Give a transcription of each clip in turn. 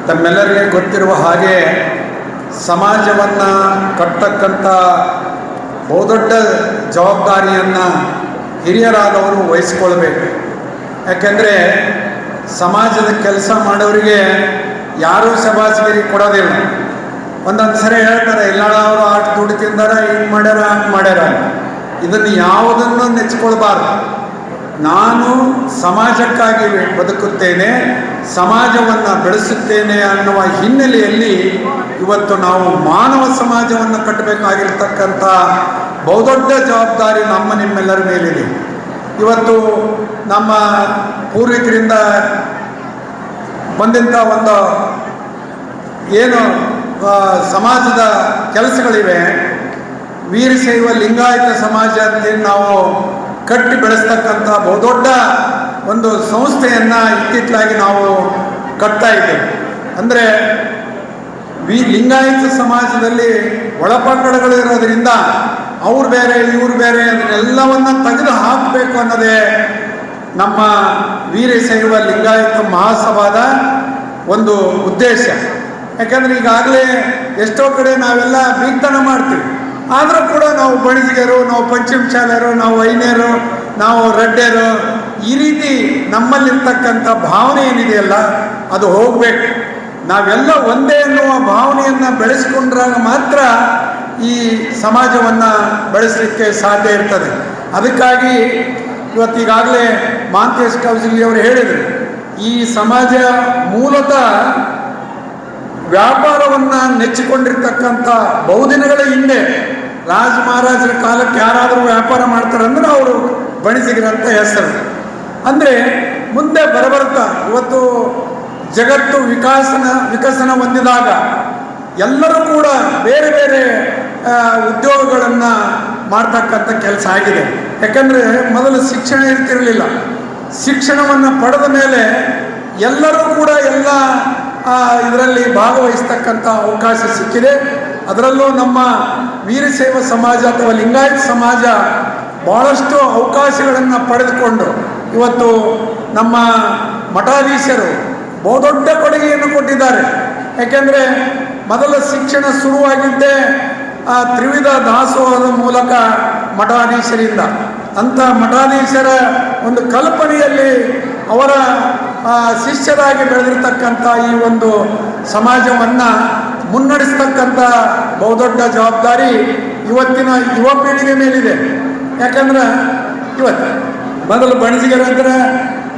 ತಮ್ಮೆಲ್ಲರಿಗೆ ಗೊತ್ತಿರುವ ಹಾಗೆ ಸಮಾಜವನ್ನು ಕಟ್ಟತಕ್ಕಂಥ ಬಹುದೊಡ್ಡ ಜವಾಬ್ದಾರಿಯನ್ನು ಹಿರಿಯರಾದವರು ವಹಿಸ್ಕೊಳ್ಬೇಕು. ಯಾಕೆಂದರೆ ಸಮಾಜದ ಕೆಲಸ ಮಾಡೋರಿಗೆ ಯಾರೂ ಶಬಾಸ್ಗಿರಿ ಕೊಡೋದಿಲ್ಲ. ಒಂದೊಂದು ಸರಿ ಹೇಳ್ತಾರೆ, ಇಲ್ಲ ಅವರು ಆಟ ದುಡ್ಡು ತಿಂದಾರ, ಹಿಂಗೆ ಮಾಡ್ಯಾರ ಹಂಗೆ ಮಾಡ್ಯಾರ. ಇದನ್ನು ಯಾವುದನ್ನು ನೆಚ್ಕೊಳ್ಬಾರ್ದು. ನಾನು ಸಮಾಜಕ್ಕಾಗಿ ಬದುಕುತ್ತೇನೆ, ಸಮಾಜವನ್ನು ಬೆಳೆಸುತ್ತೇನೆ ಅನ್ನುವ ಹಿನ್ನೆಲೆಯಲ್ಲಿ ಇವತ್ತು ನಾವು ಮಾನವ ಸಮಾಜವನ್ನು ಕಟ್ಟಬೇಕಾಗಿರ್ತಕ್ಕಂಥ ಬಹುದೊಡ್ಡ ಜವಾಬ್ದಾರಿ ನಿಮ್ಮೆಲ್ಲರ ಮೇಲಿದೆ. ಇವತ್ತು ನಮ್ಮ ಪೂರ್ವಿಕರಿಂದ ಬಂದಂಥ ಒಂದು ಏನು ಸಮಾಜದ ಕೆಲಸಗಳಿವೆ, ವೀರಶೈವ ಲಿಂಗಾಯತ ಸಮಾಜ ಅಂತೇಳಿ ನಾವು ಕಟ್ಟಿ ಬೆಳೆಸ್ತಕ್ಕಂಥ ಬಹುದೊಡ್ಡ ಒಂದು ಸಂಸ್ಥೆಯನ್ನು ಇತ್ತಿತ್ತಲಾಗಿ ನಾವು ಕಟ್ತಾ ಇದ್ದೇವೆ. ಅಂದರೆ ಲಿಂಗಾಯತ ಸಮಾಜದಲ್ಲಿ ಒಳಪಂಗಡಗಳು ಇರೋದರಿಂದ ಅವ್ರು ಬೇರೆ ಇವ್ರು ಬೇರೆ ಅದನ್ನೆಲ್ಲವನ್ನು ತೆಗೆದು ಹಾಕಬೇಕು ಅನ್ನೋದೇ ನಮ್ಮ ವೀರಶೈವ ಲಿಂಗಾಯತ ಮಹಾಸಭಾದ ಒಂದು ಉದ್ದೇಶ. ಯಾಕಂದರೆ ಈಗಾಗಲೇ ಎಷ್ಟೋ ಕಡೆ ನಾವೆಲ್ಲ ಬೀಗ್ತನ ಮಾಡ್ತೀವಿ, ಆದರೂ ಕೂಡ ನಾವು ಬಣಿಜಿಗರು, ನಾವು ಪಂಚಮಶಾಲೆಯರು, ನಾವು ಐನೇರು, ನಾವು ರೆಡ್ಡರು, ಈ ರೀತಿ ನಮ್ಮಲ್ಲಿರ್ತಕ್ಕಂಥ ಭಾವನೆ ಏನಿದೆಯಲ್ಲ ಅದು ಹೋಗಬೇಕು. ನಾವೆಲ್ಲ ಒಂದೇ ಅನ್ನುವ ಭಾವನೆಯನ್ನು ಬೆಳೆಸ್ಕೊಂಡ್ರಾಗ ಮಾತ್ರ ಈ ಸಮಾಜವನ್ನು ಬೆಳೆಸಲಿಕ್ಕೆ ಸಾಧ್ಯ ಇರ್ತದೆ. ಅದಕ್ಕಾಗಿ ಇವತ್ತೀಗಾಗಲೇ ಮಹಾಂತೇಶ್ ಕೌಜಲ್ಗಿ ಅವರು ಹೇಳಿದರು, ಈ ಸಮಾಜ ಮೂಲತಃ ವ್ಯಾಪಾರವನ್ನು ನೆಚ್ಚಿಕೊಂಡಿರ್ತಕ್ಕಂಥ ಬಹುದಿನಗಳ ಹಿಂದೆ ರಾಜ ಮಹಾರಾಜರ ಕಾಲಕ್ಕೆ ಯಾರಾದರೂ ವ್ಯಾಪಾರ ಮಾಡ್ತಾರಂದ್ರೆ ಅವರು ಬಣಿಸಿಗರಂತ ಹೆಸರು. ಅಂದರೆ ಮುಂದೆ ಬರಬರ್ತಾ ಇವತ್ತು ಜಗತ್ತು ವಿಕಸನ ಹೊಂದಿದಾಗ ಎಲ್ಲರೂ ಕೂಡ ಬೇರೆ ಬೇರೆ ಉದ್ಯೋಗಗಳನ್ನು ಮಾಡ್ತಕ್ಕಂಥ ಕೆಲಸ ಆಗಿದೆ. ಯಾಕಂದರೆ ಮೊದಲು ಶಿಕ್ಷಣ ಇರ್ತಿರಲಿಲ್ಲ. ಶಿಕ್ಷಣವನ್ನು ಪಡೆದ ಮೇಲೆ ಎಲ್ಲರೂ ಕೂಡ ಎಲ್ಲ ಇದರಲ್ಲಿ ಭಾಗವಹಿಸ್ತಕ್ಕಂಥ ಅವಕಾಶ ಸಿಕ್ಕಿದೆ. ಅದರಲ್ಲೂ ನಮ್ಮ ವೀರಶೈವ ಸಮಾಜ ಅಥವಾ ಲಿಂಗಾಯತ ಸಮಾಜ ಭಾಳಷ್ಟು ಅವಕಾಶಗಳನ್ನು ಪಡೆದುಕೊಂಡು ಇವತ್ತು ನಮ್ಮ ಮಠಾಧೀಶರು ಬಹುದೊಡ್ಡ ಕೊಡುಗೆಯನ್ನು ಕೊಟ್ಟಿದ್ದಾರೆ. ಯಾಕೆಂದರೆ ಮೊದಲ ಶಿಕ್ಷಣ ಶುರುವಾಗಿದ್ದೇ ತ್ರಿವಿಧ ದಾಸೋಹದ ಮೂಲಕ ಮಠಾಧೀಶರಿಂದ. ಅಂಥ ಮಠಾಧೀಶರ ಒಂದು ಕಲ್ಪನೆಯಲ್ಲಿ ಅವರ ಶಿಷ್ಯರಾಗಿ ಬೆಳೆದಿರ್ತಕ್ಕಂಥ ಈ ಒಂದು ಸಮಾಜವನ್ನು ಮುನ್ನಡೆಸ್ತಕ್ಕಂಥ ಬಹುದೊಡ್ಡ ಜವಾಬ್ದಾರಿ ಇವತ್ತಿನ ಯುವ ಪೀಳಿಗೆ ಮೇಲಿದೆ. ಯಾಕಂದ್ರೆ ಇವತ್ತು ಮೊದಲು ಬಣಿಜಿಗರು ಅಂದರೆ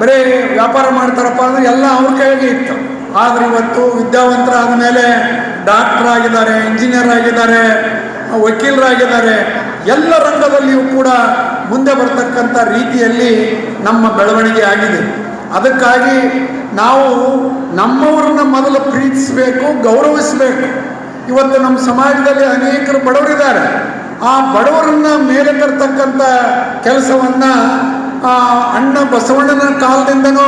ಬರೀ ವ್ಯಾಪಾರ ಮಾಡ್ತಾರಪ್ಪ ಅಂದರೆ ಎಲ್ಲ ಅವ್ರ ಕೈಗೆ ಇತ್ತು. ಆದರೆ ಇವತ್ತು ವಿದ್ಯಾವಂತರಾದ ಮೇಲೆ ಡಾಕ್ಟರ್ ಆಗಿದ್ದಾರೆ, ಇಂಜಿನಿಯರ್ ಆಗಿದ್ದಾರೆ, ವಕೀಲರಾಗಿದ್ದಾರೆ. ಎಲ್ಲ ರಂಗದಲ್ಲಿಯೂ ಕೂಡ ಮುಂದೆ ಬರ್ತಕ್ಕಂಥ ರೀತಿಯಲ್ಲಿ ನಮ್ಮ ಬೆಳವಣಿಗೆ ಆಗಿದೆ. ಅದಕ್ಕಾಗಿ ನಾವು ನಮ್ಮವ್ರನ್ನ ಮೊದಲು ಪ್ರೀತಿಸಬೇಕು, ಗೌರವಿಸಬೇಕು. ಇವತ್ತು ನಮ್ಮ ಸಮಾಜದಲ್ಲಿ ಅನೇಕರು ಬಡವರಿದ್ದಾರೆ. ಆ ಬಡವರನ್ನ ಮೇಲೆ ತರ್ತಕ್ಕಂಥ ಕೆಲಸವನ್ನು ಅಣ್ಣ ಬಸವಣ್ಣನ ಕಾಲದಿಂದನೂ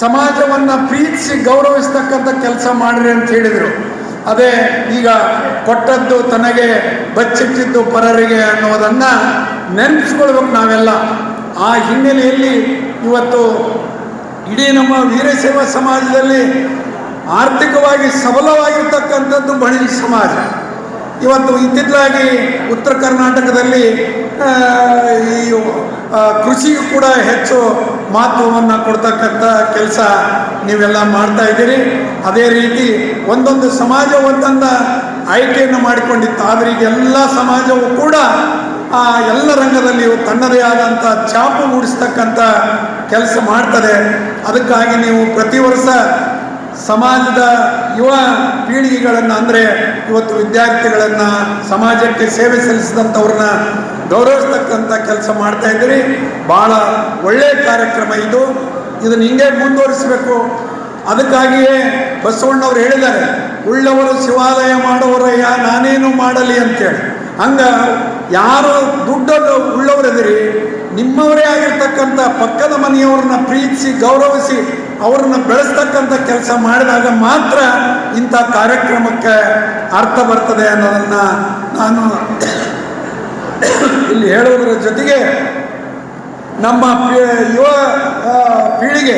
ಸಮಾಜವನ್ನು ಪ್ರೀತಿಸಿ ಗೌರವಿಸ್ತಕ್ಕಂಥ ಕೆಲಸ ಮಾಡಿರಿ ಅಂತ ಹೇಳಿದರು. ಅದೇ ಈಗ ಕೊಟ್ಟದ್ದು ತನಗೆ ಬಚ್ಚಿಟ್ಟಿದ್ದು ಪರರಿಗೆ ಅನ್ನೋದನ್ನು ನೆನಪಿಸ್ಕೊಳ್ಬೇಕು ನಾವೆಲ್ಲ. ಆ ಹಿನ್ನೆಲೆಯಲ್ಲಿ ಇವತ್ತು ಇಡೀ ನಮ್ಮ ವೀರಶೈವ ಸಮಾಜದಲ್ಲಿ ಆರ್ಥಿಕವಾಗಿ ಸಬಲವಾಗಿರ್ತಕ್ಕಂಥದ್ದು ಬಣಿಜಿ ಸಮಾಜ. ಇವತ್ತು ಇತ್ತಿತ್ತಲಾಗಿ ಉತ್ತರ ಕರ್ನಾಟಕದಲ್ಲಿ ಈ ಕೃಷಿಗೂ ಕೂಡ ಹೆಚ್ಚು ಮಹತ್ವವನ್ನು ಕೊಡ್ತಕ್ಕಂಥ ಕೆಲಸ ನೀವೆಲ್ಲ ಮಾಡ್ತಾ ಇದ್ದೀರಿ. ಅದೇ ರೀತಿ ಒಂದೊಂದು ಸಮಾಜ ಒಂದೊಂದು ಆಯ್ಕೆಯನ್ನು ಮಾಡಿಕೊಂಡಿತ್ತು. ಆದರೆ ಈಗ ಎಲ್ಲ ಸಮಾಜವೂ ಕೂಡ ಎಲ್ಲ ರಂಗದಲ್ಲಿಯೂ ತನ್ನದೇ ಆದಂಥ ಛಾಪು ಮೂಡಿಸ್ತಕ್ಕಂಥ ಕೆಲಸ ಮಾಡ್ತದೆ. ಅದಕ್ಕಾಗಿ ನೀವು ಪ್ರತಿ ವರ್ಷ ಸಮಾಜದ ಯುವ ಪೀಳಿಗೆಗಳನ್ನು ಅಂದರೆ ಇವತ್ತು ವಿದ್ಯಾರ್ಥಿಗಳನ್ನು, ಸಮಾಜಕ್ಕೆ ಸೇವೆ ಸಲ್ಲಿಸಿದಂಥವ್ರನ್ನ ಗೌರವಿಸ್ತಕ್ಕಂಥ ಕೆಲಸ ಮಾಡ್ತಾ ಇದ್ದೀರಿ. ಭಾಳ ಒಳ್ಳೆಯ ಕಾರ್ಯಕ್ರಮ ಇದು. ಇದನ್ನು ಹಿಂಗೆ ಮುಂದುವರಿಸಬೇಕು. ಅದಕ್ಕಾಗಿಯೇ ಬಸವಣ್ಣವ್ರು ಹೇಳಿದ್ದಾರೆ, ಉಳ್ಳವರು ಶಿವಾಲಯ ಮಾಡುವರಯ್ಯ ನಾನೇನು ಮಾಡಲಿ ಅಂತೇಳಿ. ಹಂಗೆ ಯಾರು ದುಡ್ಡನ್ನು ಉಳ್ಳವರಿದ್ದೀರಿ, ನಿಮ್ಮವರೇ ಆಗಿರ್ತಕ್ಕಂಥ ಪಕ್ಕದ ಮನೆಯವ್ರನ್ನ ಪ್ರೀತಿಸಿ ಗೌರವಿಸಿ ಅವ್ರನ್ನ ಬೆಳೆಸ್ತಕ್ಕಂಥ ಕೆಲಸ ಮಾಡಿದಾಗ ಮಾತ್ರ ಇಂಥ ಕಾರ್ಯಕ್ರಮಕ್ಕೆ ಅರ್ಥ ಬರ್ತದೆ ಅನ್ನೋದನ್ನು ನಾನು ಇಲ್ಲಿ ಹೇಳುವುದರ ಜೊತೆಗೆ ನಮ್ಮ ಯುವ ಪೀಳಿಗೆ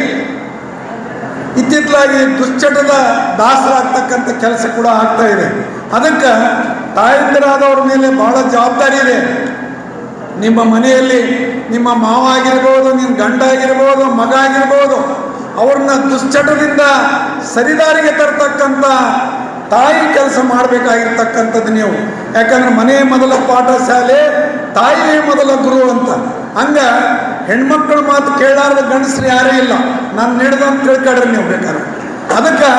ಇತ್ತಿತ್ತಲಾಗಿ ದುಶ್ಚಟದ ದಾಸರಾಗ್ತಕ್ಕಂಥ ಕೆಲಸ ಕೂಡ ಆಗ್ತಾ ಇದೆ. ಅದಕ್ಕೆ ತಾಯಂದಿರಾದವ್ರ ಮೇಲೆ ಬಹಳ ಜವಾಬ್ದಾರಿ ಇದೆ. ನಿಮ್ಮ ಮನೆಯಲ್ಲಿ ನಿಮ್ಮ ಮಾವ ಆಗಿರ್ಬೋದು, ನಿಮ್ಮ ಗಂಡ ಆಗಿರ್ಬೋದು, ಮಗ ಆಗಿರ್ಬೋದು, ಅವ್ರನ್ನ ದುಶ್ಚಟದಿಂದ ಸರಿದಾರಿಗೆ ತರ್ತಕ್ಕಂಥ ತಾಯಿ ಕೆಲಸ ಮಾಡಬೇಕಾಗಿರ್ತಕ್ಕಂಥದ್ದು ನೀವು. ಯಾಕಂದ್ರೆ ಮನೆಯ ಮೊದಲ ಪಾಠ ಶಾಲೆ, ತಾಯಿಯೇ ಮೊದಲ ಗುರು ಅಂತ. ಹಂಗ ಹೆಣ್ಮಕ್ಳ ಮಾತು ಕೇಳಾರ್ದ ಗಂಡಸ್ರು ಯಾರೂ ಇಲ್ಲ. ನಾನು ನಡೆದಂತ ತಿಳ್ಕೊಳ್ರಿ ನೀವು ಬೇಕಾದ್ರೆ. ಅದಕ್ಕೆ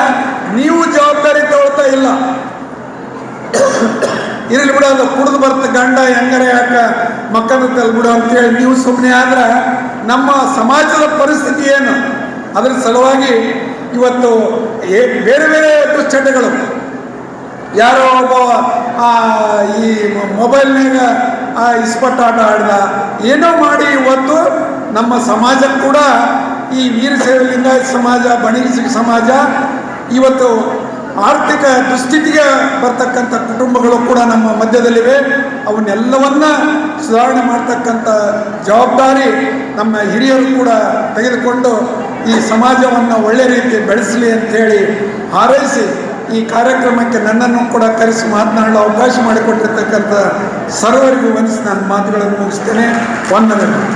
ನೀವು ಜವಾಬ್ದಾರಿ ತಗೊಳ್ತಾ ಇಲ್ಲ. ಇರಲಿ ಬಿಡ, ಅದು ಕುಡಿದು ಬರ್ತ ಗಂಡ ಹೆಂಗಾರ ಯಾಕ ಮಕ್ಕಳಲ್ಲಿ ಬಿಡು ಅಂತೇಳಿ ನೀವು ಸುಮ್ಮನೆ ಆದ್ರೆ ನಮ್ಮ ಸಮಾಜದ ಪರಿಸ್ಥಿತಿ ಏನು? ಅದರ ಸಲುವಾಗಿ ಇವತ್ತು ಬೇರೆ ಬೇರೆ ದುಶ್ಚಟಗಳು, ಯಾರೋ ಒಬ್ಬ ಈ ಮೊಬೈಲ್ನಾಗ ಇಸ್ಪಟ್ ಆಟ ಆಡ್ದ, ಏನೋ ಮಾಡಿ ಇವತ್ತು ನಮ್ಮ ಸಮಾಜ ಕೂಡ ಈ ವೀರಶೈವ ಲಿಂಗಾಯತ ಸಮಾಜ, ಬಣಿಗ ಸಮಾಜ ಇವತ್ತು ಆರ್ಥಿಕ ದುಸ್ಥಿತಿಗೆ ಬರ್ತಕ್ಕಂಥ ಕುಟುಂಬಗಳು ಕೂಡ ನಮ್ಮ ಮಧ್ಯದಲ್ಲಿವೆ. ಅವನ್ನೆಲ್ಲವನ್ನ ಸುಧಾರಣೆ ಮಾಡ್ತಕ್ಕಂಥ ಜವಾಬ್ದಾರಿ ನಮ್ಮ ಹಿರಿಯರು ಕೂಡ ತೆಗೆದುಕೊಂಡು ಈ ಸಮಾಜವನ್ನು ಒಳ್ಳೆ ರೀತಿ ಬೆಳೆಸಲಿ ಅಂಥೇಳಿ ಹಾರೈಸಿ ಈ ಕಾರ್ಯಕ್ರಮಕ್ಕೆ ನನ್ನನ್ನು ಕೂಡ ಕರೆಸಿ ಮಾತನಾಡಲು ಅವಕಾಶ ಮಾಡಿಕೊಟ್ಟಿರ್ತಕ್ಕಂಥ ಸರ್ವರಿಗೂ ವಂದಿಸಿ ನಾನು ಮಾತುಗಳನ್ನು ಮುಗಿಸ್ತೇನೆ. ವಂದನೆಗಳು.